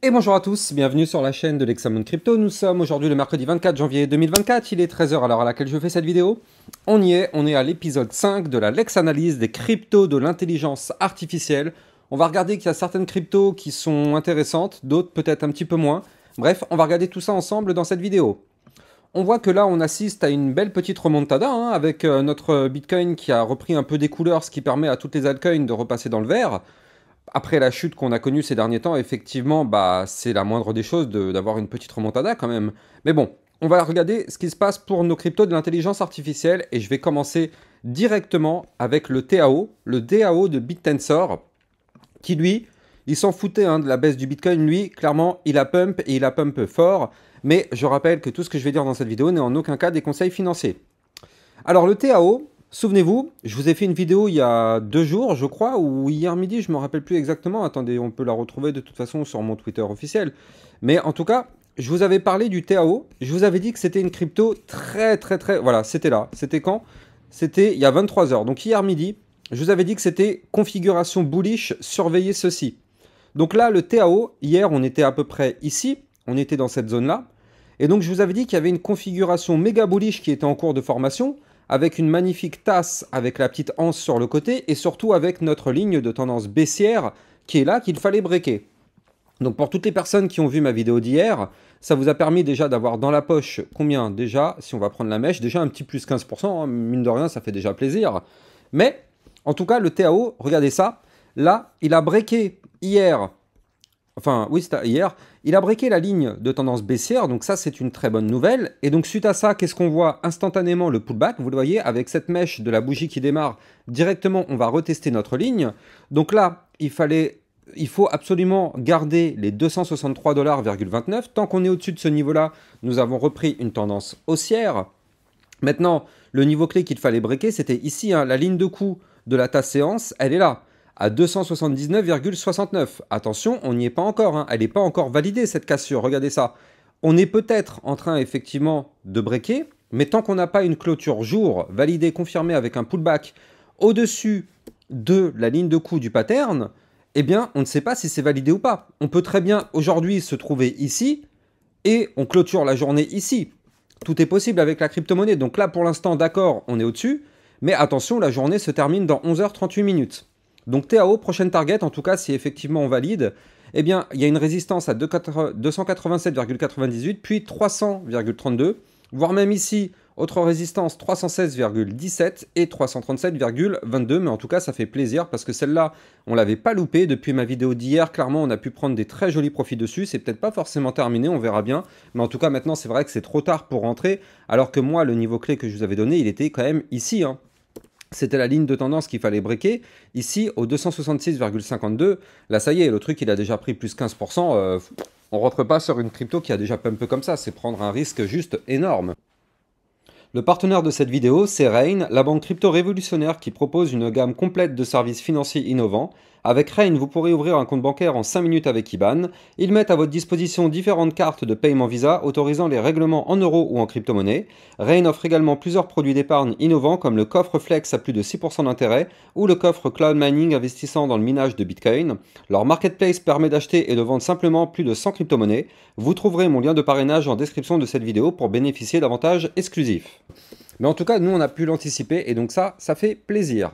Et bonjour à tous, bienvenue sur la chaîne de l'Hexamone Crypto. Nous sommes aujourd'hui le mercredi 24 janvier 2024, il est 13 h à l'heure à laquelle je fais cette vidéo. On est à l'épisode 5 de la Lex Analyse des cryptos de l'intelligence artificielle. On va regarder qu'il y a certaines cryptos qui sont intéressantes, d'autres peut-être un petit peu moins. Bref, on va regarder tout ça ensemble dans cette vidéo. On voit que là, on assiste à une belle petite remontada, avec notre Bitcoin qui a repris un peu des couleurs, ce qui permet à toutes les altcoins de repasser dans le vert. Après la chute qu'on a connue ces derniers temps, effectivement, c'est la moindre des choses d'avoir une petite remontada quand même. Mais bon, on va regarder ce qui se passe pour nos cryptos de l'intelligence artificielle et je vais commencer directement avec le TAO, le DAO de BitTensor, qui lui, il s'en foutait de la baisse du Bitcoin. Lui, clairement, il a pump et il a pump fort. Mais je rappelle que tout ce que je vais dire dans cette vidéo n'est en aucun cas des conseils financiers. Alors le TAO, souvenez-vous, je vous ai fait une vidéo il y a 2 jours, je crois, ou hier midi, je ne me rappelle plus exactement. Attendez, on peut la retrouver de toute façon sur mon Twitter officiel. Mais en tout cas, je vous avais parlé du TAO. Je vous avais dit que c'était une crypto très... Voilà, c'était là. C'était quand? C'était il y a 23 h. Donc hier midi, je vous avais dit que c'était configuration bullish, surveillez ceci. Donc là, le TAO, hier, on était à peu près ici. On était dans cette zone-là. Et donc, je vous avais dit qu'il y avait une configuration méga bullish qui était en cours de formation, avec une magnifique tasse avec la petite anse sur le côté, et surtout avec notre ligne de tendance baissière qui est là, qu'il fallait breaker. Donc, pour toutes les personnes qui ont vu ma vidéo d'hier, ça vous a permis déjà d'avoir dans la poche combien déjà, si on va prendre la mèche, déjà un petit plus 15%, mine de rien, ça fait déjà plaisir. Mais, en tout cas, le TAO, regardez ça, là, il a breaké hier. Enfin, oui, c'était hier. Il a breaké la ligne de tendance baissière, donc ça, c'est une très bonne nouvelle. Et donc, suite à ça, qu'est-ce qu'on voit? Instantanément, le pullback, vous le voyez, avec cette mèche de la bougie qui démarre, directement, on va retester notre ligne. Donc là, il faut absolument garder les 263,29 $. Tant qu'on est au-dessus de ce niveau-là, nous avons repris une tendance haussière. Maintenant, le niveau clé qu'il fallait breaker, c'était ici, la ligne de coup de la tasse séance, elle est là, à 279,69. Attention, on n'y est pas encore, elle n'est pas encore validée cette cassure, regardez ça. On est peut-être en train effectivement de breaker, mais tant qu'on n'a pas une clôture jour validée, confirmée avec un pullback au-dessus de la ligne de coup du pattern, eh bien on ne sait pas si c'est validé ou pas. On peut très bien aujourd'hui se trouver ici et on clôture la journée ici. Tout est possible avec la crypto-monnaie, donc là pour l'instant d'accord, on est au-dessus, mais attention, la journée se termine dans 11 h 38 minutes. Donc TAO, prochaine target, en tout cas si effectivement on valide, eh bien il y a une résistance à 287,98, puis 300,32, voire même ici, autre résistance 316,17 et 337,22, mais en tout cas ça fait plaisir parce que celle-là, on ne l'avait pas loupée depuis ma vidéo d'hier, clairement on a pu prendre des très jolis profits dessus, c'est peut-être pas forcément terminé, on verra bien, mais en tout cas maintenant c'est vrai que c'est trop tard pour rentrer, alors que moi le niveau clé que je vous avais donné, il était quand même ici, C'était la ligne de tendance qu'il fallait breaker. Ici, au 266,52, là, ça y est, le truc, il a déjà pris plus 15%. On rentre pas sur une crypto qui a déjà pump comme ça. C'est prendre un risque juste énorme. Le partenaire de cette vidéo, c'est Rain, la banque crypto révolutionnaire qui propose une gamme complète de services financiers innovants. Avec Rain, vous pourrez ouvrir un compte bancaire en 5 minutes avec IBAN. Ils mettent à votre disposition différentes cartes de paiement Visa autorisant les règlements en euros ou en crypto-monnaie. Rain offre également plusieurs produits d'épargne innovants comme le coffre Flex à plus de 6% d'intérêt ou le coffre Cloud Mining investissant dans le minage de Bitcoin. Leur marketplace permet d'acheter et de vendre simplement plus de 100 crypto-monnaies. Vous trouverez mon lien de parrainage en description de cette vidéo pour bénéficier d'avantages exclusifs. Mais en tout cas, nous, on a pu l'anticiper et donc ça fait plaisir.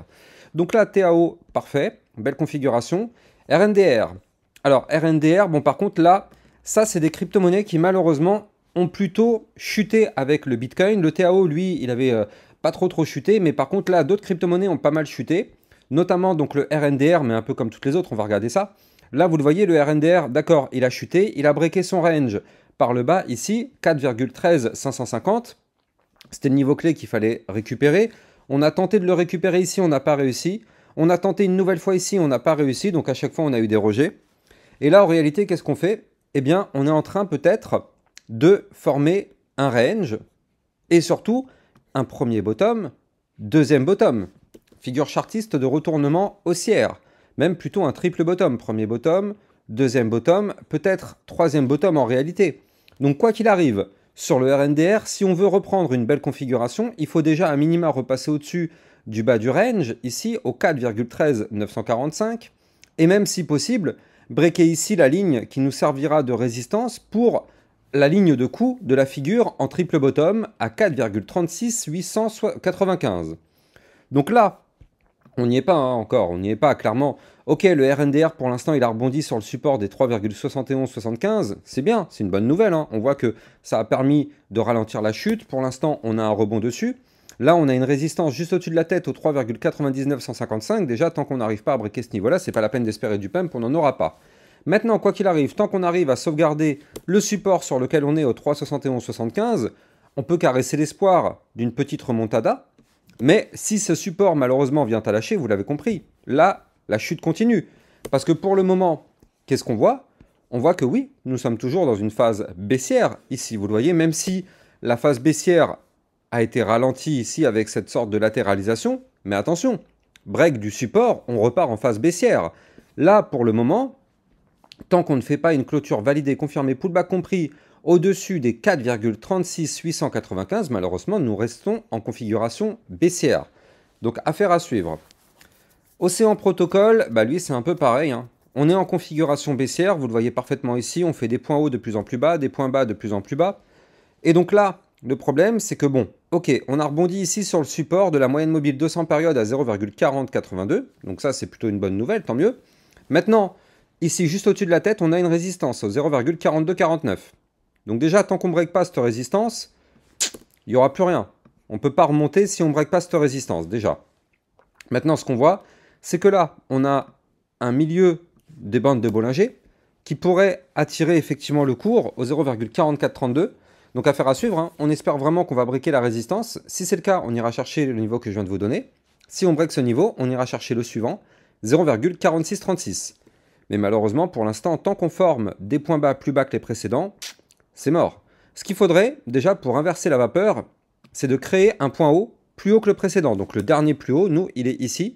Donc là, TAO, parfait, belle configuration. RNDR. Alors, RNDR, bon, par contre, là, ça, c'est des crypto-monnaies qui, malheureusement, ont plutôt chuté avec le Bitcoin. Le TAO, lui, il avait pas trop chuté, mais par contre, là, d'autres crypto-monnaies ont pas mal chuté, notamment donc le RNDR, mais un peu comme toutes les autres, on va regarder ça. Là, vous le voyez, le RNDR, d'accord, il a chuté, il a breaké son range par le bas, ici, 4,13550. C'était le niveau clé qu'il fallait récupérer. On a tenté de le récupérer ici, on n'a pas réussi. On a tenté une nouvelle fois ici, on n'a pas réussi. Donc à chaque fois, on a eu des rejets. Et là, en réalité, qu'est-ce qu'on fait? Eh bien, on est en train peut-être de former un range et surtout un premier bottom, deuxième bottom. Figure chartiste de retournement haussière. Même plutôt un triple bottom. Premier bottom, deuxième bottom, peut-être troisième bottom en réalité. Donc quoi qu'il arrive, sur le RNDR, si on veut reprendre une belle configuration, il faut déjà à minima repasser au-dessus du bas du range, ici au 4,13945, et même si possible, breaker ici la ligne qui nous servira de résistance pour la ligne de coup de la figure en triple bottom à 4,36895. Donc là, on n'y est pas hein, encore, on n'y est pas clairement. Ok, le RNDR pour l'instant il a rebondi sur le support des 3,7175, c'est bien, c'est une bonne nouvelle. Hein. On voit que ça a permis de ralentir la chute, pour l'instant on a un rebond dessus. Là on a une résistance juste au-dessus de la tête au 3,99155, déjà tant qu'on n'arrive pas à breaker ce niveau-là, c'est pas la peine d'espérer du pump, on n'en aura pas. Maintenant, quoi qu'il arrive, tant qu'on arrive à sauvegarder le support sur lequel on est au 3,7175, on peut caresser l'espoir d'une petite remontada. Mais si ce support malheureusement vient à lâcher, vous l'avez compris, là, la chute continue. Parce que pour le moment, qu'est-ce qu'on voit? On voit que oui, nous sommes toujours dans une phase baissière ici, vous le voyez, même si la phase baissière a été ralentie ici avec cette sorte de latéralisation. Mais attention, break du support, on repart en phase baissière. Là, pour le moment, tant qu'on ne fait pas une clôture validée, confirmée, pullback compris, au-dessus des 4,36895, malheureusement, nous restons en configuration baissière. Donc, affaire à suivre. Océan Protocol, bah lui, c'est un peu pareil. Hein. On est en configuration baissière, vous le voyez parfaitement ici. On fait des points hauts de plus en plus bas, des points bas de plus en plus bas. Et donc là, le problème, c'est que bon, ok, on a rebondi ici sur le support de la moyenne mobile 200 périodes à 0,4082. Donc ça, c'est plutôt une bonne nouvelle, tant mieux. Maintenant, ici, juste au-dessus de la tête, on a une résistance au 0,4249. Donc déjà, tant qu'on ne break pas cette résistance, il n'y aura plus rien. On ne peut pas remonter si on ne break pas cette résistance, déjà. Maintenant, ce qu'on voit, c'est que là, on a un milieu des bandes de Bollinger qui pourrait attirer effectivement le cours au 0,4432. Donc affaire à suivre, hein. On espère vraiment qu'on va breaker la résistance. Si c'est le cas, on ira chercher le niveau que je viens de vous donner. Si on break ce niveau, on ira chercher le suivant, 0,4636. Mais malheureusement, pour l'instant, tant qu'on forme des points bas plus bas que les précédents, c'est mort. Ce qu'il faudrait, déjà, pour inverser la vapeur, c'est de créer un point haut plus haut que le précédent. Donc le dernier plus haut, nous, il est ici.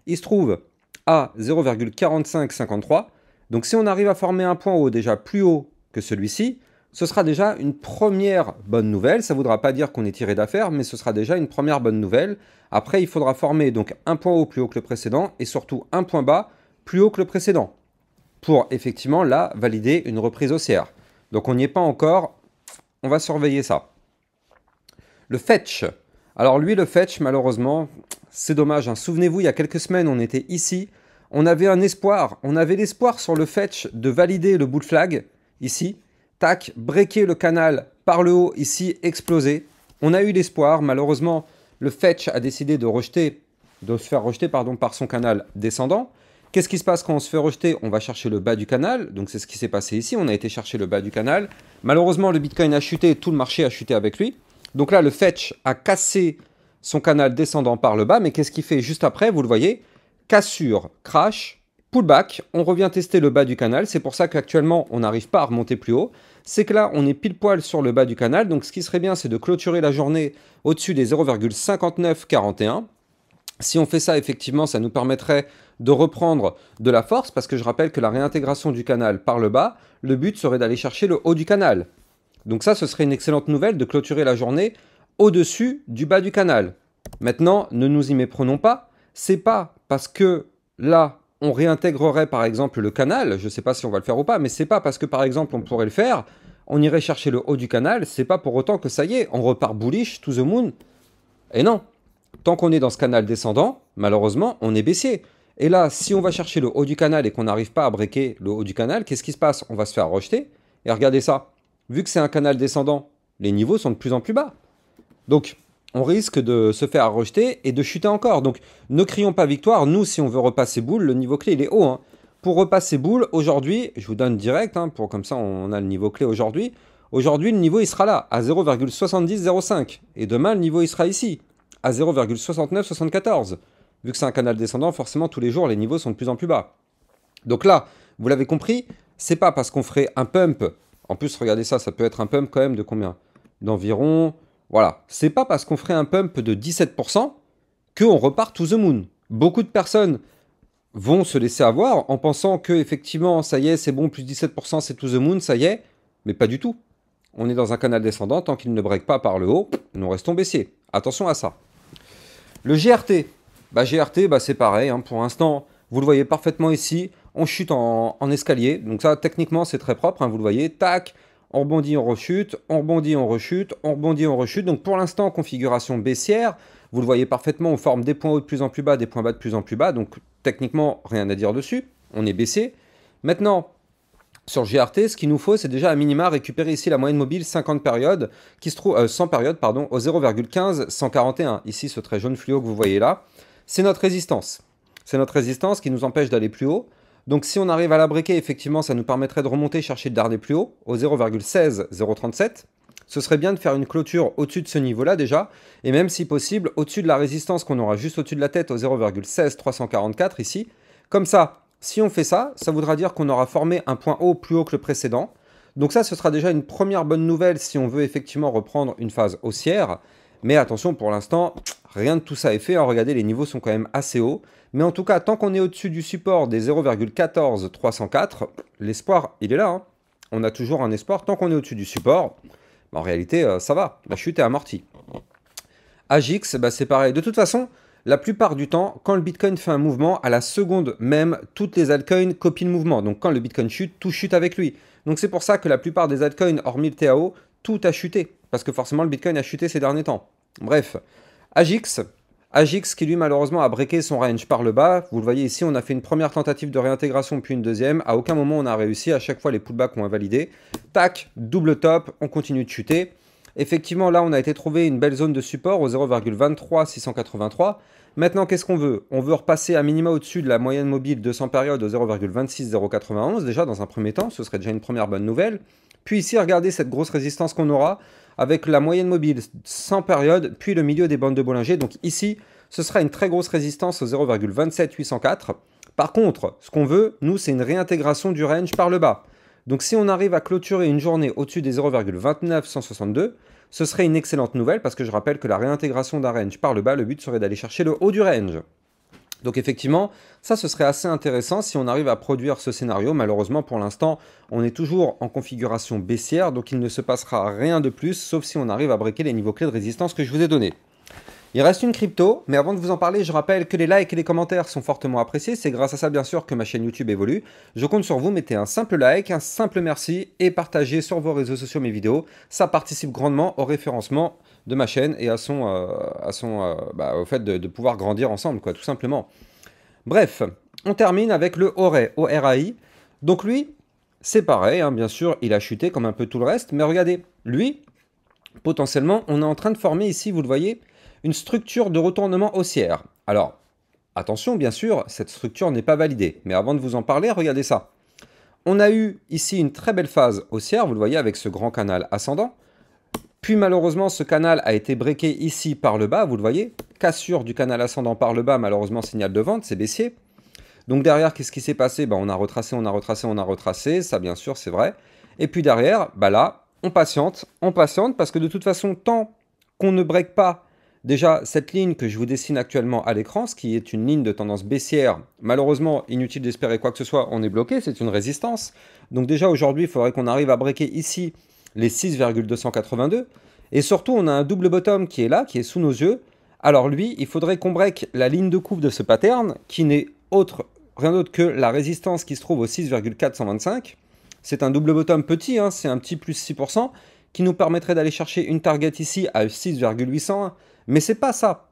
Il se trouve à 0,4553. Donc si on arrive à former un point haut déjà plus haut que celui-ci, ce sera déjà une première bonne nouvelle. Ça ne voudra pas dire qu'on est tiré d'affaire, mais ce sera déjà une première bonne nouvelle. Après, il faudra former donc un point haut plus haut que le précédent et surtout un point bas plus haut que le précédent pour effectivement là valider une reprise haussière. Donc on n'y est pas encore, on va surveiller ça. Le fetch. Alors lui, le fetch, malheureusement, c'est dommage. Hein. Souvenez-vous, il y a quelques semaines, on était ici. On avait un espoir. On avait l'espoir sur le fetch de valider le bull flag, ici. Tac, breaker le canal par le haut, ici, exploser. On a eu l'espoir. Malheureusement, le fetch a décidé de se faire rejeter par son canal descendant. Qu'est-ce qui se passe quand on se fait rejeter? On va chercher le bas du canal. Donc c'est ce qui s'est passé ici. On a été chercher le bas du canal. Malheureusement, le Bitcoin a chuté. Tout le marché a chuté avec lui. Donc là, le fetch a cassé son canal descendant par le bas. Mais qu'est-ce qu'il fait juste après? Vous le voyez, cassure, crash, pullback. On revient tester le bas du canal. C'est pour ça qu'actuellement, on n'arrive pas à remonter plus haut. C'est que là, on est pile poil sur le bas du canal. Donc ce qui serait bien, c'est de clôturer la journée au-dessus des 0,5941. Si on fait ça, effectivement, ça nous permettrait de reprendre de la force, parce que je rappelle que la réintégration du canal par le bas, le but serait d'aller chercher le haut du canal. Donc ça, ce serait une excellente nouvelle de clôturer la journée au-dessus du bas du canal. Maintenant, ne nous y méprenons pas, c'est pas parce que là, on réintégrerait par exemple le canal, je ne sais pas si on va le faire ou pas, mais c'est pas parce que par exemple on pourrait le faire, on irait chercher le haut du canal, c'est pas pour autant que ça y est, on repart bullish to the moon. Et non, tant qu'on est dans ce canal descendant, malheureusement, on est baissier. Et là, si on va chercher le haut du canal et qu'on n'arrive pas à breaker le haut du canal, qu'est-ce qui se passe? On va se faire rejeter. Et regardez ça, vu que c'est un canal descendant, les niveaux sont de plus en plus bas. Donc, on risque de se faire rejeter et de chuter encore. Donc, ne crions pas victoire. Nous, si on veut repasser boule, le niveau clé, il est haut. Hein. Pour repasser boule, aujourd'hui, je vous donne direct, hein, pour comme ça, on a le niveau clé aujourd'hui. Aujourd'hui, le niveau, il sera là, à 0,7005. Et demain, le niveau, il sera ici, à 0,6974. Vu que c'est un canal descendant, forcément, tous les jours, les niveaux sont de plus en plus bas. Donc là, vous l'avez compris, c'est pas parce qu'on ferait un pump. En plus, regardez ça, ça peut être un pump quand même de combien? D'environ... Voilà, c'est pas parce qu'on ferait un pump de 17% qu'on repart to the moon. Beaucoup de personnes vont se laisser avoir en pensant que effectivement, ça y est, c'est bon, plus 17%, c'est to the moon, ça y est, mais pas du tout. On est dans un canal descendant, tant qu'il ne break pas par le haut, nous restons baissiers. Attention à ça. Le GRT, GRT, c'est pareil, hein, pour l'instant, vous le voyez parfaitement ici, on chute en escalier. Donc ça, techniquement, c'est très propre, hein, vous le voyez. Tac, on rebondit, on rechute, on rebondit, on rechute, on rebondit, on rechute. Donc pour l'instant, configuration baissière. Vous le voyez parfaitement, on forme des points hauts de plus en plus bas, des points bas de plus en plus bas. Donc techniquement, rien à dire dessus. On est baissé. Maintenant, sur GRT, ce qu'il nous faut, c'est déjà à minima récupérer ici la moyenne mobile 50 périodes, qui se trouve 100 périodes, pardon, au 0,1541. Ici, ce trait jaune fluo que vous voyez là, c'est notre résistance. C'est notre résistance qui nous empêche d'aller plus haut. Donc si on arrive à la breaker, effectivement, ça nous permettrait de remonter chercher le dernier plus haut, au 0,16037. Ce serait bien de faire une clôture au-dessus de ce niveau-là déjà, et même si possible, au-dessus de la résistance qu'on aura juste au-dessus de la tête, au 0,16344 ici. Comme ça, si on fait ça, ça voudra dire qu'on aura formé un point haut plus haut que le précédent. Donc ça, ce sera déjà une première bonne nouvelle si on veut effectivement reprendre une phase haussière. Mais attention, pour l'instant, rien de tout ça est fait. Hein. Regardez, les niveaux sont quand même assez hauts. Mais en tout cas, tant qu'on est au-dessus du support des 0,14304, l'espoir, il est là. Hein. On a toujours un espoir. Tant qu'on est au-dessus du support, bah, en réalité, ça va. La chute est amortie. AGIX, bah, c'est pareil. De toute façon, la plupart du temps, quand le Bitcoin fait un mouvement, à la seconde même, toutes les altcoins copient le mouvement. Donc quand le Bitcoin chute, tout chute avec lui. Donc c'est pour ça que la plupart des altcoins, hormis le TAO, tout a chuté. Parce que forcément, le Bitcoin a chuté ces derniers temps. Bref, AGIX qui lui malheureusement a breaké son range par le bas. Vous le voyez ici, on a fait une première tentative de réintégration puis une deuxième. À aucun moment on a réussi, à chaque fois les pullbacks ont invalidé. Tac, double top, on continue de chuter. Effectivement, là, on a été trouvé une belle zone de support au 0,23683. Maintenant, qu'est-ce qu'on veut? On veut repasser à minima au-dessus de la moyenne mobile 200 périodes au 0,26091. Déjà, dans un premier temps, ce serait déjà une première bonne nouvelle. Puis ici, regardez cette grosse résistance qu'on aura avec la moyenne mobile 100 périodes, puis le milieu des bandes de Bollinger. Donc ici, ce sera une très grosse résistance au 0,27804. Par contre, ce qu'on veut, nous, c'est une réintégration du range par le bas. Donc si on arrive à clôturer une journée au-dessus des 0,29162, ce serait une excellente nouvelle parce que je rappelle que la réintégration d'un range par le bas, le but serait d'aller chercher le haut du range. Donc effectivement, ça ce serait assez intéressant si on arrive à produire ce scénario. Malheureusement pour l'instant, on est toujours en configuration baissière, donc il ne se passera rien de plus, sauf si on arrive à breaker les niveaux clés de résistance que je vous ai donnés. Il reste une crypto, mais avant de vous en parler, je rappelle que les likes et les commentaires sont fortement appréciés. C'est grâce à ça, bien sûr, que ma chaîne YouTube évolue. Je compte sur vous, mettez un simple like, un simple merci et partagez sur vos réseaux sociaux mes vidéos. Ça participe grandement au référencement de ma chaîne et au fait de pouvoir grandir ensemble, quoi, tout simplement. Bref, on termine avec le ORAI, O-R-A-I. Donc lui, c'est pareil, hein, bien sûr, il a chuté comme un peu tout le reste, mais regardez, lui, potentiellement, on est en train de former ici, vous le voyez, une structure de retournement haussière. Alors, attention, bien sûr, cette structure n'est pas validée. Mais avant de vous en parler, regardez ça. On a eu ici une très belle phase haussière, vous le voyez, avec ce grand canal ascendant. Puis malheureusement, ce canal a été breaké ici par le bas, vous le voyez. Cassure du canal ascendant par le bas, malheureusement, signal de vente, c'est baissier. Donc derrière, qu'est-ce qui s'est passé? On a retracé, on a retracé, on a retracé. Ça, bien sûr, c'est vrai. Et puis derrière, là, on patiente, parce que de toute façon, tant qu'on ne break pas déjà, cette ligne que je vous dessine actuellement à l'écran, ce qui est une ligne de tendance baissière, malheureusement, inutile d'espérer quoi que ce soit, on est bloqué, c'est une résistance. Donc déjà, aujourd'hui, il faudrait qu'on arrive à breaker ici les 6,282. Et surtout, on a un double bottom qui est là, qui est sous nos yeux. Alors lui, il faudrait qu'on break la ligne de coupe de ce pattern, qui n'est rien d'autre que la résistance qui se trouve au 6,425. C'est un double bottom petit, hein, c'est un petit plus 6%, qui nous permettrait d'aller chercher une target ici à 6,801. Mais c'est pas ça.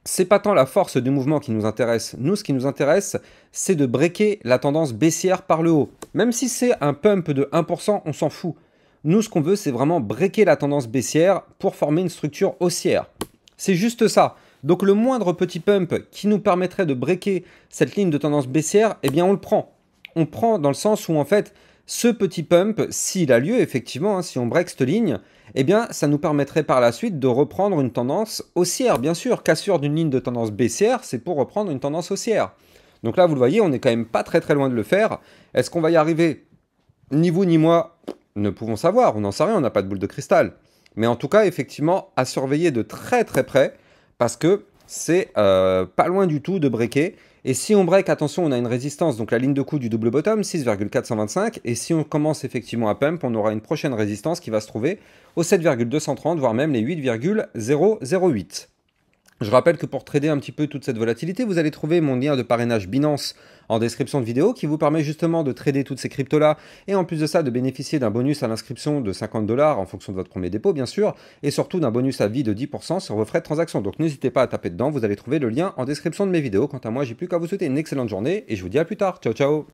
C'est pas tant la force du mouvement qui nous intéresse. Nous, ce qui nous intéresse, c'est de breaker la tendance baissière par le haut. Même si c'est un pump de 1%, on s'en fout. Nous, ce qu'on veut, c'est vraiment breaker la tendance baissière pour former une structure haussière. C'est juste ça. Donc le moindre petit pump qui nous permettrait de breaker cette ligne de tendance baissière, eh bien on le prend. On prend dans le sens où en fait, ce petit pump, s'il a lieu effectivement, hein, si on break cette ligne, eh bien, ça nous permettrait par la suite de reprendre une tendance haussière. Bien sûr, cassure d'une ligne de tendance baissière, c'est pour reprendre une tendance haussière. Donc là, vous le voyez, on n'est quand même pas très loin de le faire. Est-ce qu'on va y arriver? Ni vous ni moi ne pouvons savoir, on n'en sait rien, on n'a pas de boule de cristal. Mais en tout cas, effectivement, à surveiller de très près, parce que c'est pas loin du tout de breaker. Et si on break, attention, on a une résistance, donc la ligne de coup du double bottom, 6,425. Et si on commence effectivement à pump, on aura une prochaine résistance qui va se trouver au 7,230, voire même les 8,008. Je rappelle que pour trader un petit peu toute cette volatilité, vous allez trouver mon lien de parrainage Binance en description de vidéo qui vous permet justement de trader toutes ces cryptos-là et en plus de ça de bénéficier d'un bonus à l'inscription de 50 dollars en fonction de votre premier dépôt bien sûr et surtout d'un bonus à vie de 10% sur vos frais de transaction. Donc n'hésitez pas à taper dedans, vous allez trouver le lien en description de mes vidéos. Quant à moi, j'ai plus qu'à vous souhaiter une excellente journée et je vous dis à plus tard. Ciao ciao.